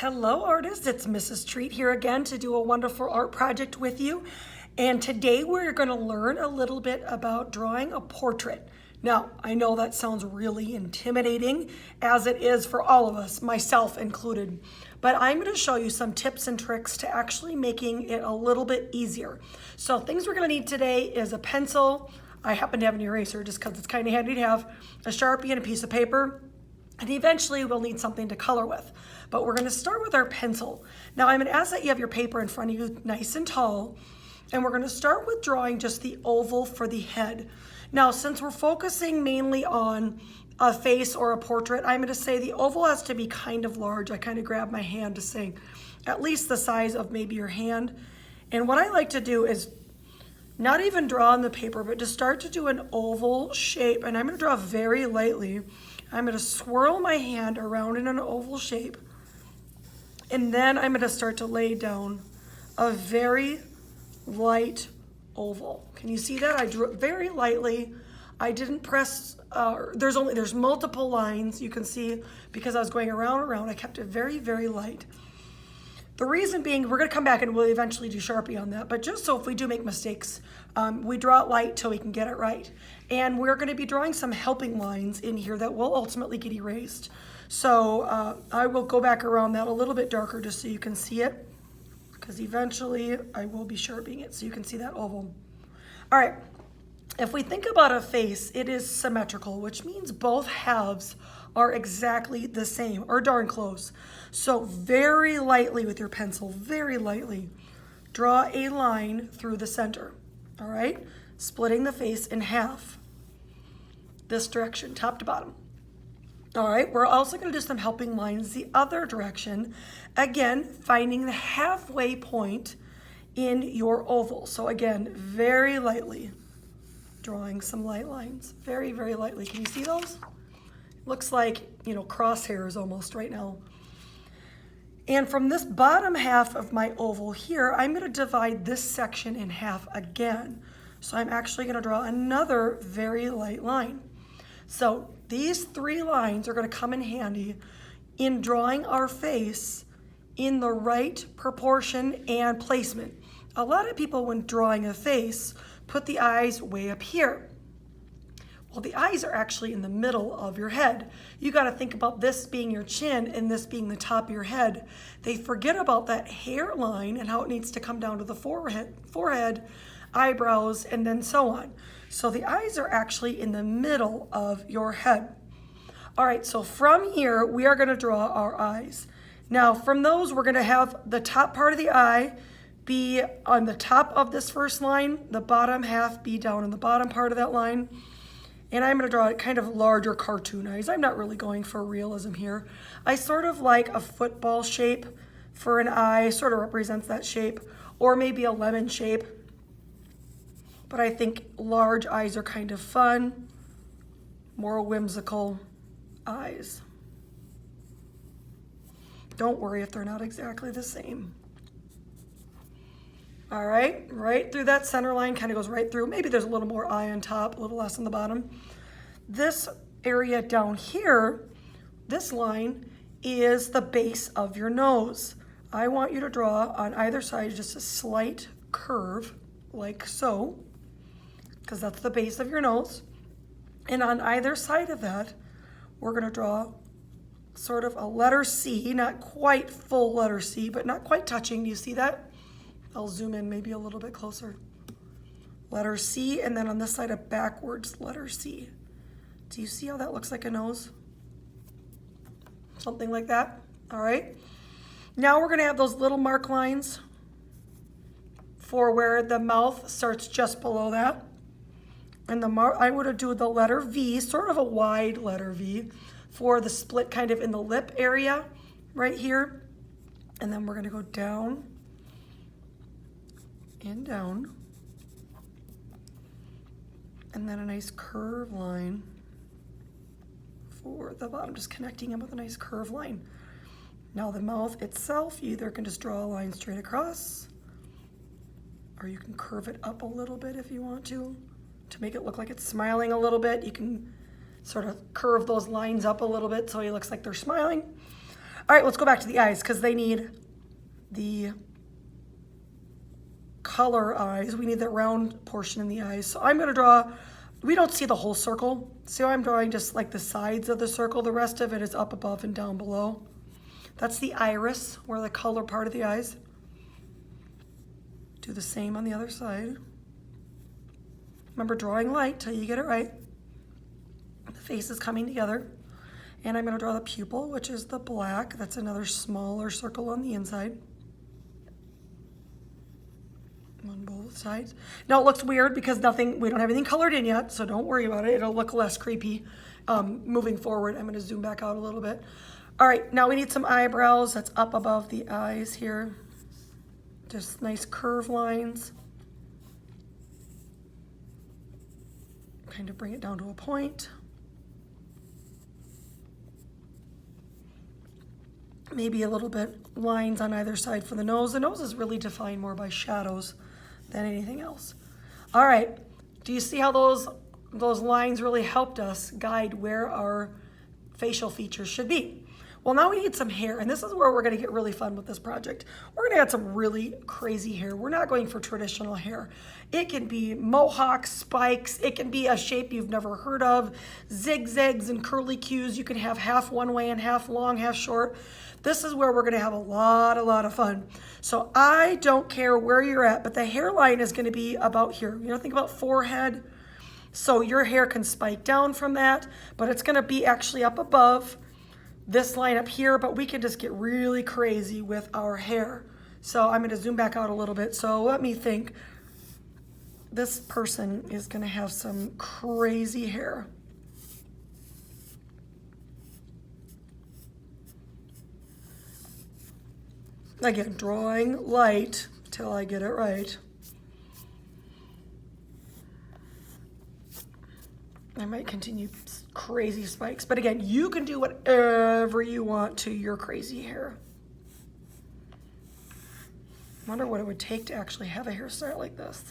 Hello artists, it's Mrs. Treat here again to do a wonderful art project with you. And today we're going to learn a little bit about drawing a portrait. Now, I know that sounds really intimidating, as it is for all of us, myself included. But I'm going to show you some tips and tricks to actually making it a little bit easier. So things we're going to need today is a pencil. I happen to have an eraser just because it's kind of handy to have, a Sharpie and a piece of paper. And eventually we'll need something to color with. But we're going to start with our pencil. Now I'm going to ask that you have your paper in front of you nice and tall. And we're going to start with drawing just the oval for the head. Now since we're focusing mainly on a face or a portrait, I'm going to say the oval has to be kind of large. I kind of grab my hand to say at least the size of maybe your hand. And what I like to do is not even draw on the paper, but just start to do an oval shape. And I'm going to draw very lightly. I'm going to swirl my hand around in an oval shape, and then I'm going to start to lay down a very light oval. Can you see that? I drew it very lightly. I didn't press, there's multiple lines you can see because I was going around and around. I kept it very, very light. The reason being, we're going to come back and we'll eventually do Sharpie on that, but just so if we do make mistakes, we draw it light till we can get it right. And we're going to be drawing some helping lines in here that will ultimately get erased. So I will go back around that a little bit darker just so you can see it, because eventually I will be Sharpieing it so you can see that oval. All right, if we think about a face, it is symmetrical, which means both halves are exactly the same, or darn close. So very lightly with your pencil, very lightly, draw a line through the center, all right? Splitting the face in half, this direction, top to bottom. All right, we're also gonna do some helping lines the other direction. Again, finding the halfway point in your oval. So again, very lightly, drawing some light lines, very, very lightly. Can you see those? Looks like, crosshairs almost right now. And from this bottom half of my oval here, I'm going to divide this section in half again. So I'm actually going to draw another very light line. So these three lines are going to come in handy in drawing our face in the right proportion and placement. A lot of people, when drawing a face, put the eyes way up here. Well, the eyes are actually in the middle of your head. You got to think about this being your chin and this being the top of your head. They forget about that hairline and how it needs to come down to the forehead, eyebrows, and then so on. So the eyes are actually in the middle of your head. All right, so from here, we are going to draw our eyes. Now, from those, we're going to have the top part of the eye be on the top of this first line, the bottom half be down in the bottom part of that line. And I'm going to draw kind of larger cartoon eyes. I'm not really going for realism here. I sort of like a football shape for an eye, sort of represents that shape, or maybe a lemon shape. But I think large eyes are kind of fun, more whimsical eyes. Don't worry if they're not exactly the same. All right, right through that center line, kind of goes right through. Maybe there's a little more eye on top, a little less on the bottom. This area down here, this line, is the base of your nose. I want you to draw on either side just a slight curve, like so, because that's the base of your nose. And on either side of that, we're going to draw sort of a letter C, not quite full letter C, but not quite touching. Do you see that? I'll zoom in maybe a little bit closer. Letter C, and then on this side a backwards letter C. Do you see how that looks like a nose? Something like that, all right? Now we're gonna have those little mark lines for where the mouth starts just below that. And I would do the letter V, sort of a wide letter V, for the split kind of in the lip area right here. And then we're gonna go down and down, and then a nice curve line for the bottom, just connecting them with a nice curve line. Now the mouth itself, you either can just draw a line straight across, or you can curve it up a little bit if you want to make it look like it's smiling a little bit. You can sort of curve those lines up a little bit so it looks like they're smiling. All right, let's go back to the eyes because they need the color eyes. We need that round portion in the eyes. So I'm going to draw, we don't see the whole circle. So I'm drawing just like the sides of the circle. The rest of it is up above and down below. That's the iris, where the color part of the eyes. Do the same on the other side. Remember, drawing light till you get it right. The face is coming together. And I'm going to draw the pupil, which is the black. That's another smaller circle on the inside. On both sides. Now it looks weird because we don't have anything colored in yet, so don't worry about it. It'll look less creepy moving forward. I'm going to zoom back out a little bit. All right, now we need some eyebrows. That's up above the eyes here. Just nice curve lines. Kind of bring it down to a point. Maybe a little bit lines on either side for the nose. The nose is really defined more by shadows than anything else. All right, do you see how those lines really helped us guide where our facial features should be? Well, now we need some hair, and this is where we're gonna get really fun with this project. We're gonna add some really crazy hair. We're not going for traditional hair. It can be mohawks, spikes, it can be a shape you've never heard of, zigzags and curly cues. You can have half one way and half long, half short. This is where we're gonna have a lot of fun. So I don't care where you're at, but the hairline is gonna be about here. You know, think about forehead. So your hair can spike down from that, but it's gonna be actually up above this line up here, but we can just get really crazy with our hair. So I'm gonna zoom back out a little bit. So let me think. This person is gonna have some crazy hair. Again, drawing light till I get it right. I might continue crazy spikes, but again, you can do whatever you want to your crazy hair. Wonder what it would take to actually have a hairstyle like this.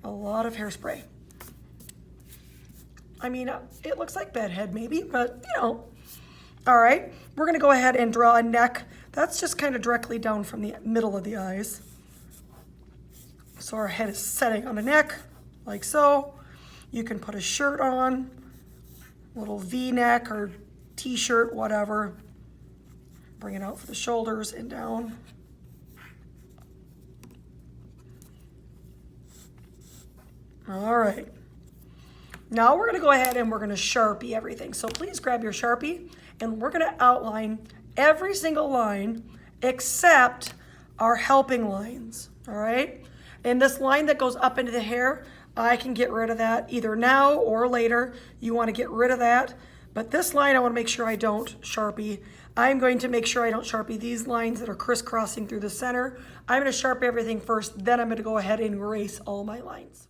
A lot of hairspray. I mean, it looks like bedhead maybe, but you know. All right, we're gonna go ahead and draw a neck. That's just kind of directly down from the middle of the eyes. So our head is setting on a neck, like so. You can put a shirt on, a little V-neck or t-shirt, whatever. Bring it out for the shoulders and down. All right. Now we're gonna go ahead and we're gonna Sharpie everything. So please grab your Sharpie and we're gonna outline every single line except our helping lines, all right? And this line that goes up into the hair, I can get rid of that either now or later. You want to get rid of that. But this line, I want to make sure I don't Sharpie. I'm going to make sure I don't Sharpie these lines that are crisscrossing through the center. I'm going to Sharpie everything first, then I'm going to go ahead and erase all my lines.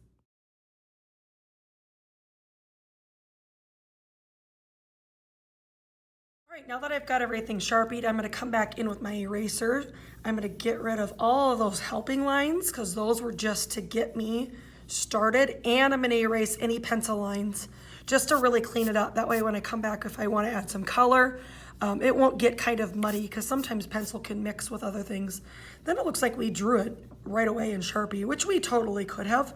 All right, now that I've got everything Sharpied, I'm going to come back in with my eraser. I'm going to get rid of all of those helping lines because those were just to get me started, and I'm going to erase any pencil lines just to really clean it up. That way when I come back, if I want to add some color, it won't get kind of muddy because sometimes pencil can mix with other things. Then it looks like we drew it right away in Sharpie, which we totally could have,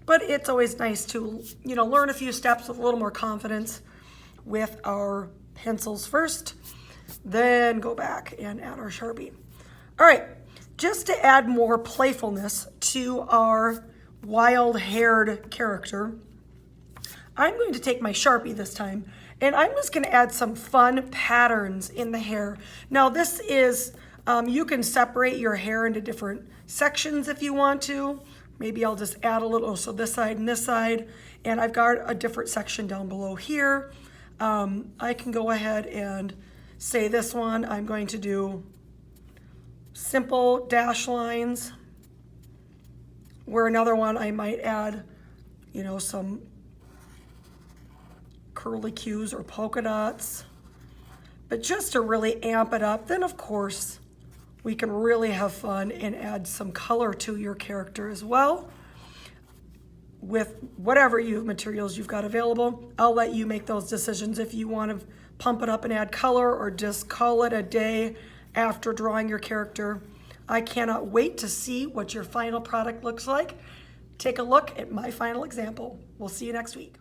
but it's always nice to, you know, learn a few steps with a little more confidence with our pencils first, then go back and add our Sharpie. All right, just to add more playfulness to our wild-haired character, I'm going to take my Sharpie this time, and I'm just going to add some fun patterns in the hair. Now this is, you can separate your hair into different sections if you want to. Maybe I'll just add a little, so this side and this side, and I've got a different section down below here. I can go ahead and say this one, I'm going to do simple dash lines, where another one I might add, you know, some curly cues or polka dots. But just to really amp it up, then of course, we can really have fun and add some color to your character as well with whatever materials you've got available. I'll let you make those decisions if you want to pump it up and add color, or just call it a day after drawing your character. I cannot wait to see what your final product looks like. Take a look at my final example. We'll see you next week.